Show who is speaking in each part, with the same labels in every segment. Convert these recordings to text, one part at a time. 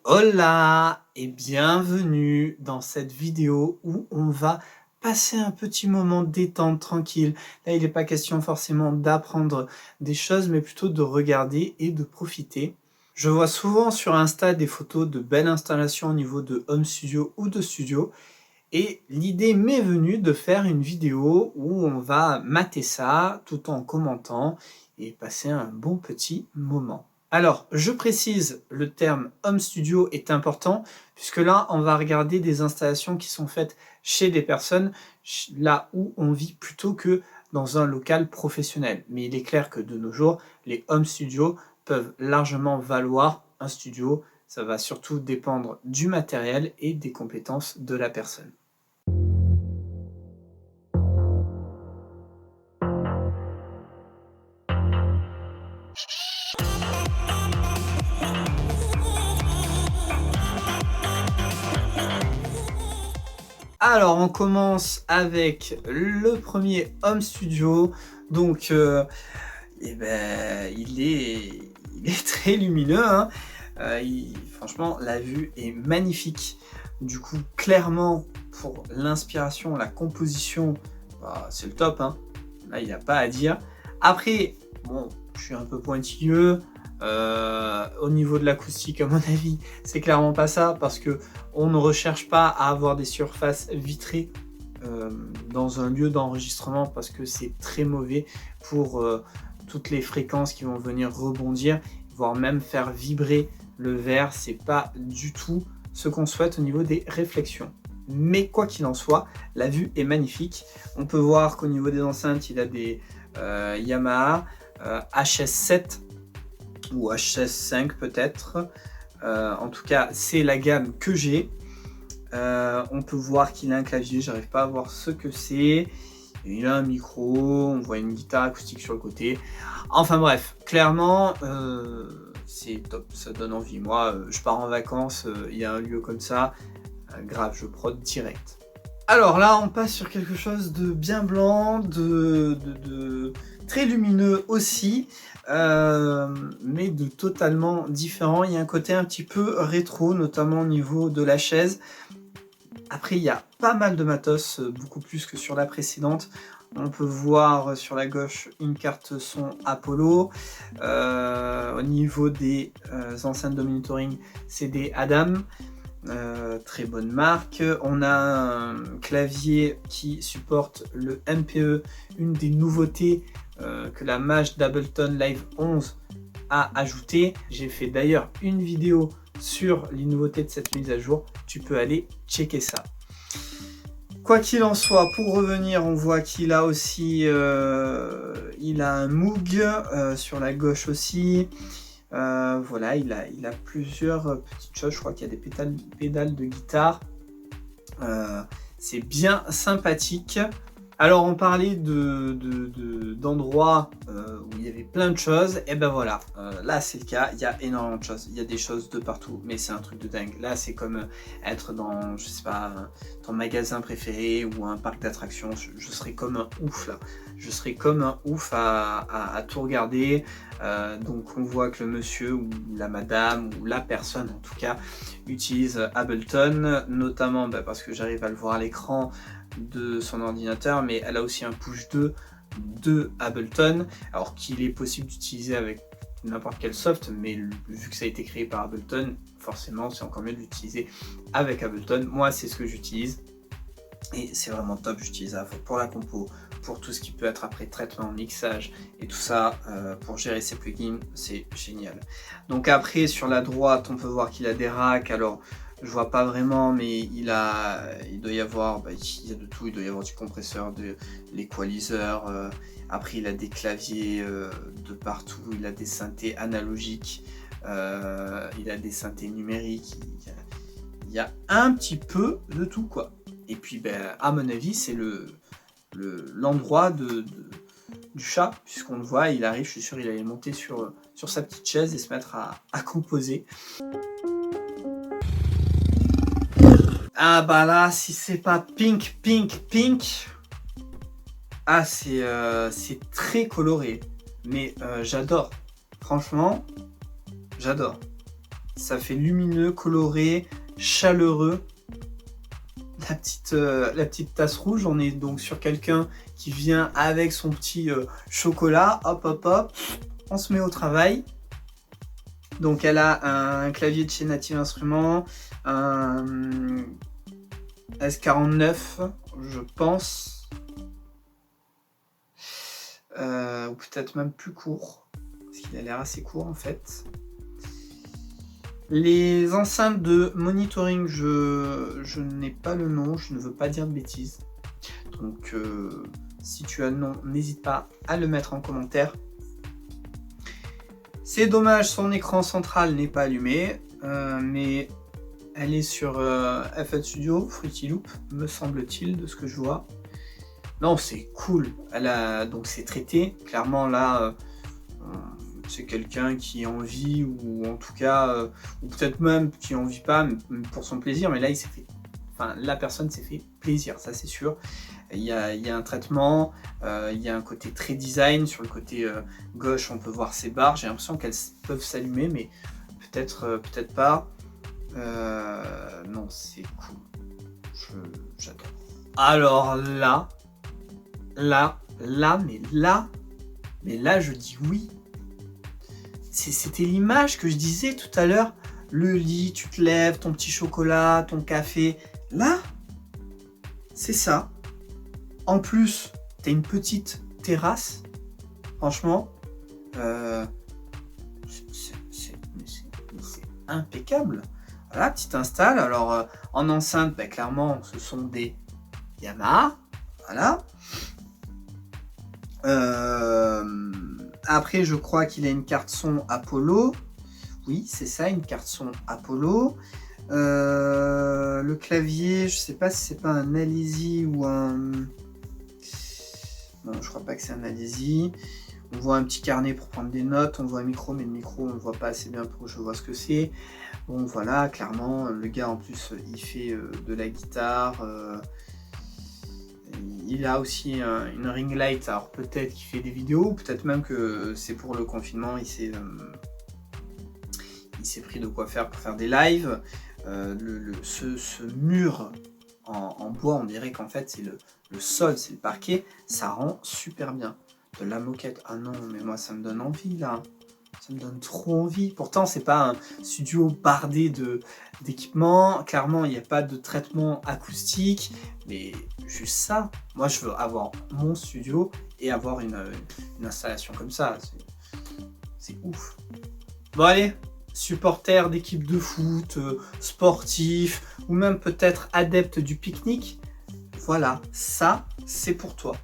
Speaker 1: Hola et bienvenue dans cette vidéo où on va passer un petit moment détente, tranquille. Là, il n'est pas question forcément d'apprendre des choses, mais plutôt de regarder et de profiter. Je vois souvent sur Insta des photos de belles installations au niveau de home studio ou de studio. Et l'idée m'est venue de faire une vidéo où on va mater ça tout en commentant et passer un bon petit moment. Alors, je précise, le terme home studio est important puisque là, on va regarder des installations qui sont faites chez des personnes là où on vit plutôt que dans un local professionnel. Mais il est clair que de nos jours, les home studios peuvent largement valoir un studio. Ça va surtout dépendre du matériel et des compétences de la personne. Alors, on commence avec le premier home studio. Donc, il est très lumineux, hein. Franchement, la vue est magnifique. Du coup, clairement, pour l'inspiration, la composition, bah, c'est le top, hein. Là, il n'y a pas à dire. Après, bon, je suis un peu pointilleux. Au niveau de l'acoustique, à mon avis, c'est clairement pas ça, parce que on ne recherche pas à avoir des surfaces vitrées dans un lieu d'enregistrement, parce que c'est très mauvais pour toutes les fréquences qui vont venir rebondir, voire même faire vibrer le verre. C'est pas du tout ce qu'on souhaite au niveau des réflexions. Mais quoi qu'il en soit, la vue est magnifique. On peut voir qu'au niveau des enceintes, il a des Yamaha HS7 ou HS5 peut-être. En tout cas, c'est la gamme que j'ai. On peut voir qu'il a un clavier, j'arrive pas à voir ce que c'est. Il a un micro, on voit une guitare acoustique sur le côté. Enfin bref, clairement, c'est top, ça donne envie. Moi, je pars en vacances, il y a un lieu comme ça, grave, je prod direct. Alors là, on passe sur quelque chose de bien blanc, de très lumineux aussi, mais de totalement différent. Il y a un côté un petit peu rétro, notamment au niveau de la chaise. Après, il y a pas mal de matos, beaucoup plus que sur la précédente. On peut voir sur la gauche une carte son Apollo. Au niveau des enceintes de monitoring, c'est des Adam. Très bonne marque. On a un clavier qui supporte le MPE, une des nouveautés que la Mage d'Ableton Live 11 a ajouté. J'ai fait d'ailleurs une vidéo sur les nouveautés de cette mise à jour. Tu peux aller checker ça. Quoi qu'il en soit, pour revenir, on voit qu'il a aussi il a un Moog sur la gauche aussi. Voilà, il a plusieurs petites choses. Je crois qu'il y a des pédales de guitare. C'est bien sympathique. Alors, on parlait d'endroits où il y avait plein de choses. Et ben voilà, là c'est le cas. Il y a énormément de choses. Il y a des choses de partout, mais c'est un truc de dingue. Là, c'est comme être dans, je sais pas, ton magasin préféré ou un parc d'attractions. Je serais comme un ouf là. Je serais comme un ouf à tout regarder. Donc, on voit que le monsieur ou la madame ou la personne en tout cas utilise Ableton, notamment parce que j'arrive à le voir à l'écran de son ordinateur, mais elle a aussi un push 2 de Ableton, alors qu'il est possible d'utiliser avec n'importe quel soft, mais vu que ça a été créé par Ableton, forcément c'est encore mieux de l'utiliser avec Ableton. Moi c'est ce que j'utilise et c'est vraiment top. J'utilise à fond pour la compo, pour tout ce qui peut être après traitement, mixage et tout ça, pour gérer ses plugins, c'est génial. Donc après sur la droite on peut voir qu'il a des racks. Alors je vois pas vraiment, mais il doit y avoir, il y a de tout. Il doit y avoir du compresseur, de l'équaliseur. Après, il a des claviers de partout. Il a des synthés analogiques. Il a des synthés numériques. Il y a un petit peu de tout, quoi. Et puis, à mon avis, c'est l'endroit du chat, puisqu'on le voit, il arrive, je suis sûr, il allait monter sur sa petite chaise et se mettre à composer. Ah bah là, si c'est pas pink, ah c'est très coloré, mais j'adore, franchement, j'adore. Ça fait lumineux, coloré, chaleureux. La petite tasse rouge, on est donc sur quelqu'un qui vient avec son petit chocolat. Hop, hop, hop. On se met au travail. Donc elle a un clavier de chez Native Instruments, un S49, je pense, ou peut-être même plus court, parce qu'il a l'air assez court en fait. Les enceintes de monitoring, je n'ai pas le nom, je ne veux pas dire de bêtises. Donc si tu as le nom, n'hésite pas à le mettre en commentaire. C'est dommage, son écran central n'est pas allumé, mais elle est sur FL Studio, Fruity Loop, me semble-t-il, de ce que je vois. Non, c'est cool. Donc c'est traité. Clairement, là, c'est quelqu'un qui en vit, ou en tout cas, ou peut-être même qui en vit pas, mais pour son plaisir. Mais là, la personne s'est fait plaisir, ça c'est sûr. Il y a un traitement, il y a un côté très design. Sur le côté gauche, on peut voir ces barres. J'ai l'impression qu'elles peuvent s'allumer, mais peut-être pas. Non, c'est cool. J'adore. Alors mais là, je dis oui. C'était l'image que je disais tout à l'heure. Le lit, tu te lèves, ton petit chocolat, ton café. Là, c'est ça. En plus, t'as une petite terrasse. Franchement, c'est impeccable. Voilà, petite install. Alors, en enceinte, clairement, ce sont des Yamaha. Voilà. Après, je crois qu'il a une carte son Apollo. Oui, c'est ça, une carte son Apollo. Le clavier, je sais pas si c'est pas un Alizé ou un... Non, je crois pas que c'est un Alizé. On voit un petit carnet pour prendre des notes. On voit un micro, mais le micro, on ne voit pas assez bien pour que je vois ce que c'est. Bon, voilà, clairement, le gars, en plus, il fait de la guitare. Il a aussi une ring light. Alors, peut-être qu'il fait des vidéos, peut-être même que c'est pour le confinement. Il s'est pris de quoi faire pour faire des lives. Ce mur en bois, on dirait qu'en fait, c'est le sol, c'est le parquet. Ça rend super bien. De la moquette, ah non, mais moi ça me donne envie là, ça me donne trop envie. Pourtant c'est pas un studio bardé d'équipements, clairement il n'y a pas de traitement acoustique, mais juste ça, moi je veux avoir mon studio et avoir une installation comme ça, c'est ouf. Bon allez, supporter d'équipe de foot, sportif, ou même peut-être adepte du pique-nique, voilà, ça c'est pour toi.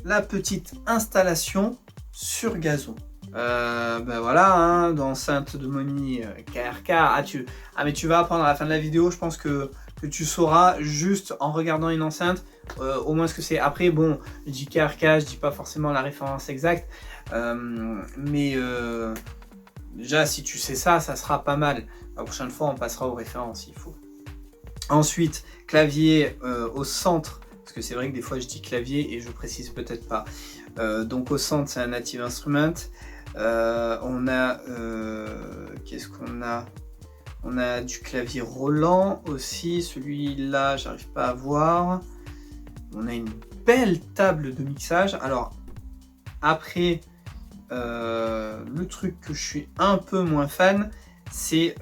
Speaker 1: La petite installation sur gazon. Voilà, hein, d'enceinte de Moni KRK. Mais tu vas apprendre à la fin de la vidéo, je pense que tu sauras juste en regardant une enceinte au moins ce que c'est. Après, bon, je dis KRK, je dis pas forcément la référence exacte, mais déjà si tu sais ça, ça sera pas mal. La prochaine fois, on passera aux références s'il faut. Ensuite, clavier au centre. Parce que c'est vrai que des fois je dis clavier et je précise peut-être pas. Donc au centre c'est un Native Instrument. On a qu'est-ce qu'on a? On a du clavier Roland aussi. Celui-là j'arrive pas à voir. On a une belle table de mixage. Alors après le truc que je suis un peu moins fan, c'est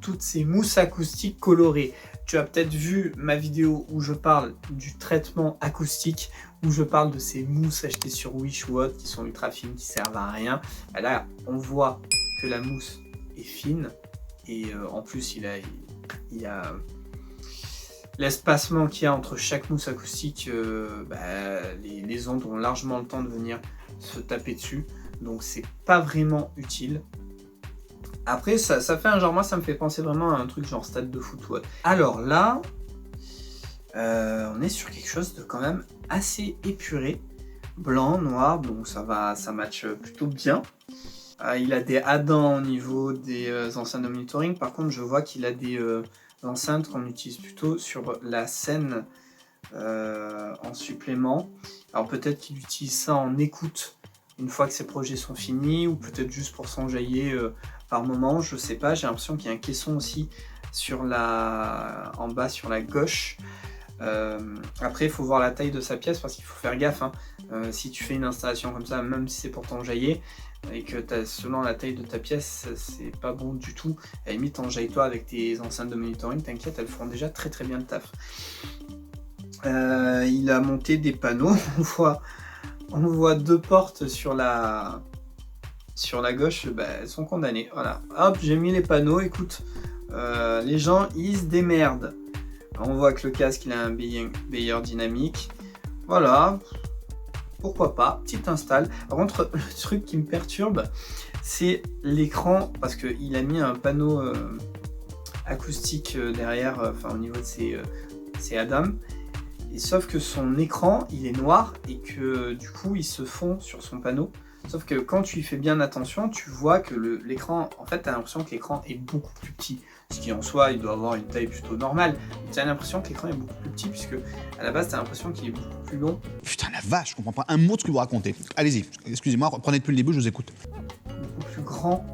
Speaker 1: toutes ces mousses acoustiques colorées. Tu as peut-être vu ma vidéo où je parle du traitement acoustique, où je parle de ces mousses achetées sur Wish ou autres qui sont ultra fines, qui servent à rien. Et là, on voit que la mousse est fine et en plus, il y a l'espacement qu'il y a entre chaque mousse acoustique. Les ondes ont largement le temps de venir se taper dessus, donc c'est pas vraiment utile. Après, ça fait un genre, moi ça me fait penser vraiment à un truc genre stade de foot. Ouais. Alors là, on est sur quelque chose de quand même assez épuré. Blanc, noir, donc ça match plutôt bien. Il a des addons au niveau des enceintes de monitoring. Par contre, je vois qu'il a des enceintes qu'on utilise plutôt sur la scène en supplément. Alors peut-être qu'il utilise ça en écoute une fois que ses projets sont finis, ou peut-être juste pour s'enjailler par moment, je sais pas. J'ai l'impression qu'il y a un caisson aussi en bas sur la gauche. Après, il faut voir la taille de sa pièce parce qu'il faut faire gaffe. Hein. Si tu fais une installation comme ça, même si c'est pour t'enjailler, et que selon la taille de ta pièce, c'est pas bon du tout. À la limite, enjaille-toi avec tes enceintes de monitoring, t'inquiète, elles feront déjà très très bien le taf. Il a monté des panneaux. On voit 2 portes sur la gauche, elles sont condamnées. Voilà, hop, j'ai mis les panneaux. Écoute, les gens, ils se démerdent. On voit que le casque, il a un bailleur dynamique. Voilà, pourquoi pas, petite install. Par contre, le truc qui me perturbe, c'est l'écran, parce qu'il a mis un panneau acoustique derrière, au niveau de ses ADAM. Et sauf que son écran, il est noir et que du coup, il se fond sur son panneau. Sauf que quand tu y fais bien attention, tu vois que l'écran, en fait, tu as l'impression que l'écran est beaucoup plus petit. Ce qui en soi, il doit avoir une taille plutôt normale. Tu as l'impression que l'écran est beaucoup plus petit, puisque à la base, tu as l'impression qu'il est beaucoup plus long.
Speaker 2: Putain, la vache, je comprends pas un mot de ce que vous racontez. Allez-y, excusez-moi, reprenez depuis le début, je vous écoute.
Speaker 1: Beaucoup plus grand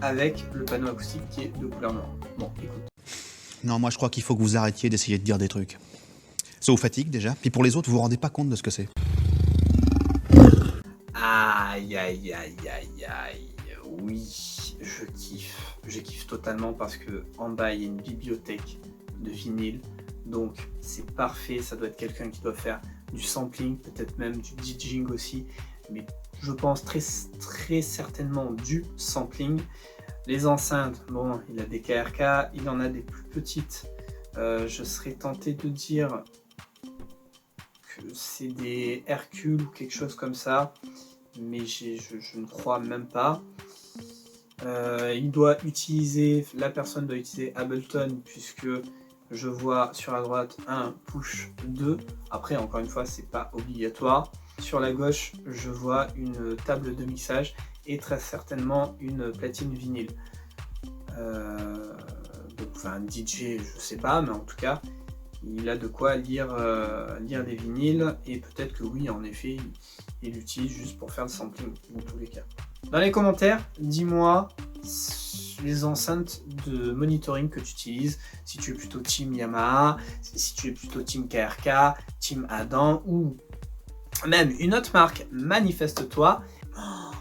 Speaker 1: avec le panneau acoustique qui est de couleur noire. Bon, écoute.
Speaker 2: Non, moi je crois qu'il faut que vous arrêtiez d'essayer de dire des trucs. Ça vous fatigue déjà, puis pour les autres, vous vous rendez pas compte de ce que c'est.
Speaker 1: Aïe, aïe, aïe, aïe, aïe. Oui, je kiffe totalement parce que en bas, il y a une bibliothèque de vinyle. Donc, c'est parfait. Ça doit être quelqu'un qui doit faire du sampling, peut-être même du DJing aussi. Mais je pense très, très certainement du sampling. Les enceintes, bon, il a des KRK, il en a des plus petites. Je serais tenté de dire que c'est des Hercule ou quelque chose comme ça. Mais je ne crois même pas. La personne doit utiliser Ableton, puisque je vois sur la droite un push 2. Après, encore une fois, c'est pas obligatoire. Sur la gauche, je vois une table de mixage et très certainement une platine vinyle. Un DJ, je sais pas, mais en tout cas, il a de quoi lire des vinyles, et peut-être que oui, en effet, il l'utilise juste pour faire le sampling, dans tous les cas. Dans les commentaires, dis-moi les enceintes de monitoring que tu utilises, si tu es plutôt team Yamaha, si tu es plutôt team KRK, team Adam, ou même une autre marque. Manifeste-toi. Oh,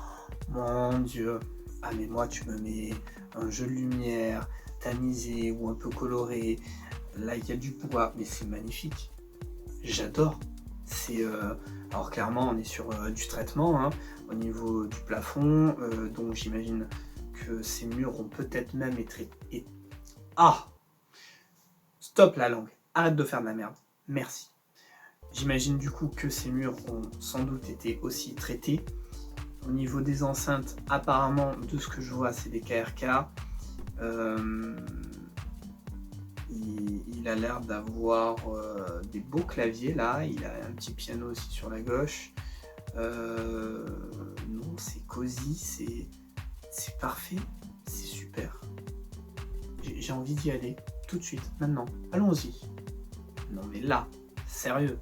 Speaker 1: mon Dieu. Ah mais moi tu me mets un jeu de lumière tamisé ou un peu coloré. Là il y a du bois, mais c'est magnifique. J'adore. Alors clairement on est sur du traitement hein, au niveau du plafond, donc j'imagine que ces murs ont peut-être même été... Ah, stop la langue, arrête de faire de la merde, merci. J'imagine du coup que ces murs ont sans doute été aussi traités. Au niveau des enceintes, apparemment de ce que je vois c'est des KRK. Il a l'air d'avoir des beaux claviers là, il a un petit piano aussi sur la gauche. Non, c'est cosy, c'est parfait, c'est super. J'ai envie d'y aller tout de suite, maintenant. Allons-y. Non mais là, sérieux,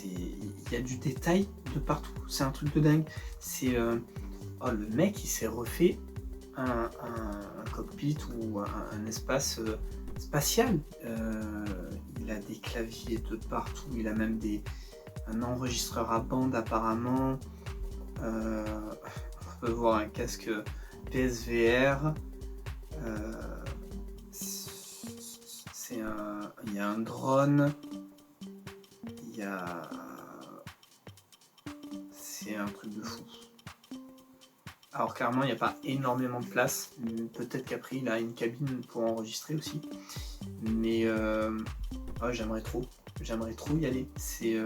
Speaker 1: il y a du détail de partout, c'est un truc de dingue. Oh, le mec il s'est refait un cockpit ou un espace spatial. Il a des claviers de partout, il a même un enregistreur à bande apparemment. On peut voir un casque PSVR. Il y a un drone. C'est un truc de fou. Alors clairement il n'y a pas énormément de place, peut-être qu'après il a une cabine pour enregistrer aussi, mais j'aimerais trop y aller, c'est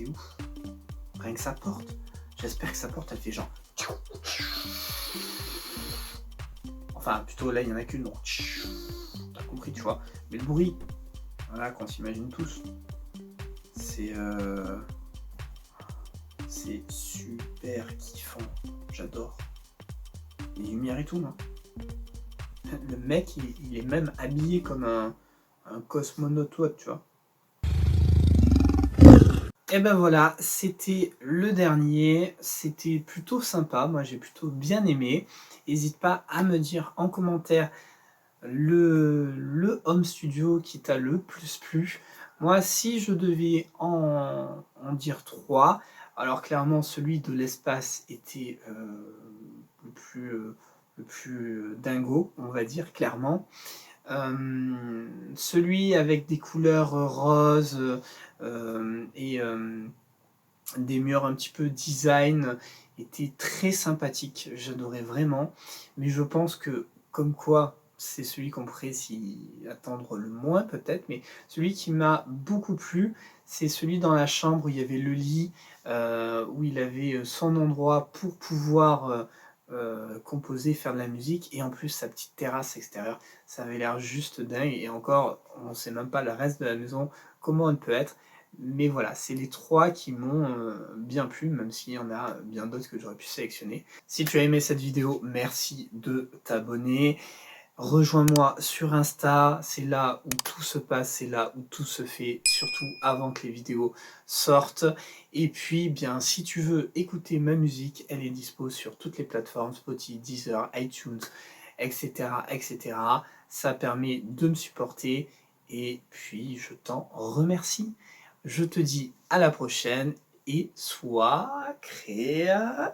Speaker 1: ouf, rien que sa porte, j'espère que sa porte elle fait genre, enfin plutôt là il n'y en a qu'une, donc t'as compris tu vois, mais le bruit, voilà qu'on s'imagine tous, c'est super kiffant, j'adore. Les lumières et tout, non. Le mec, il est même habillé comme un cosmonaute, tu vois. Et ben voilà, c'était le dernier, c'était plutôt sympa, moi j'ai plutôt bien aimé. N'hésite pas à me dire en commentaire le home studio qui t'a le plus plu. Moi, si je devais en dire 3, alors clairement celui de l'espace était le plus dingo, on va dire clairement. Celui avec des couleurs roses et des murs un petit peu design était très sympathique, j'adorais vraiment, mais je pense que comme quoi c'est celui qu'on pourrait s'y attendre le moins peut-être, mais celui qui m'a beaucoup plu, c'est celui dans la chambre où il y avait le lit, où il avait son endroit pour pouvoir composer, faire de la musique, et en plus sa petite terrasse extérieure, ça avait l'air juste dingue, et encore, on ne sait même pas le reste de la maison, comment elle peut être, mais voilà, c'est les 3 qui m'ont bien plu, même s'il y en a bien d'autres que j'aurais pu sélectionner. Si tu as aimé cette vidéo, merci de t'abonner. Rejoins-moi sur Insta, c'est là où tout se passe, c'est là où tout se fait, surtout avant que les vidéos sortent. Et puis, bien, si tu veux écouter ma musique, elle est dispo sur toutes les plateformes, Spotify, Deezer, iTunes, etc., etc. Ça permet de me supporter, et puis je t'en remercie. Je te dis à la prochaine, et sois créatif!